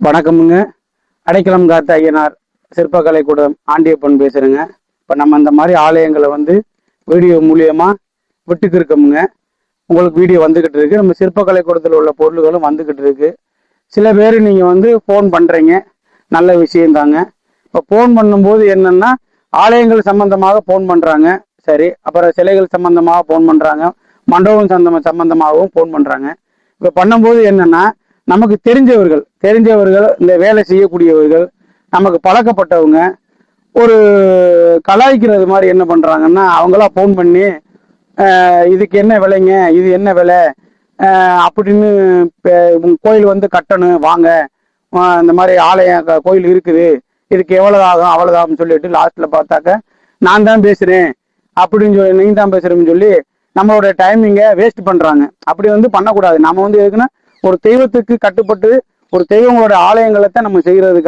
வணக்கமுங்க. அடைக்கலம் காத்த ஐயனார் சிற்பக்கலை கூடம் ஆண்டியப்பன் பேசுறேங்க. இப்போ நம்ம இந்த மாதிரி ஆலயங்களை வீடியோ மூலியமா விட்டுக்கு இருக்கோமுங்க. உங்களுக்கு வீடியோ வந்துகிட்டு இருக்கு. நம்ம சிற்பக்கலை கூடத்தில் உள்ள பொருள்களும் வந்துகிட்டு இருக்கு. சில பேர் நீங்க ஃபோன் பண்றீங்க, நல்ல விஷயம்தாங்க. இப்போ ஃபோன் பண்ணும்போது என்னன்னா, ஆலயங்கள் சம்பந்தமாக ஃபோன் பண்றாங்க, சரி. அப்புறம் சிலைகள் சம்பந்தமாக ஃபோன் பண்றாங்க, மண்டபம் சம்பந்தமாகவும் ஃபோன் பண்றாங்க. இப்போ பண்ணும்போது என்னன்னா, நமக்கு தெரிஞ்சவர்கள் இந்த வேலை செய்யக்கூடியவர்கள், நமக்கு பழக்கப்பட்டவங்க ஒரு கலாய்க்கிறது மாதிரி என்ன பண்றாங்கன்னா, அவங்களா ஃபோன் பண்ணி இதுக்கு என்ன விலைங்க, இது என்ன விலை அப்படின்னு, கோயில் கட்டணும் வாங்க, இந்த மாதிரி ஆலயம் கோயில் இருக்குது, இதுக்கு எவ்வளவு ஆகும் அவ்வளவு ஆகும்னு சொல்லிட்டு லாஸ்ட்ல பார்த்தாக்க நான் தான் பேசுறேன் அப்படின்னு சொல்லி, நீங்க தான் பேசுறேன்னு சொல்லி நம்மளோட டைமிங்கை வேஸ்ட் பண்றாங்க. அப்படி பண்ணக்கூடாது. நம்ம எதுக்குன்னா, ஒரு தெய்வத்துக்கு கட்டுப்பட்டு ஒரு தெய்வங்களோட ஆலயங்களை தான் நம்ம செய்யறதுக்கு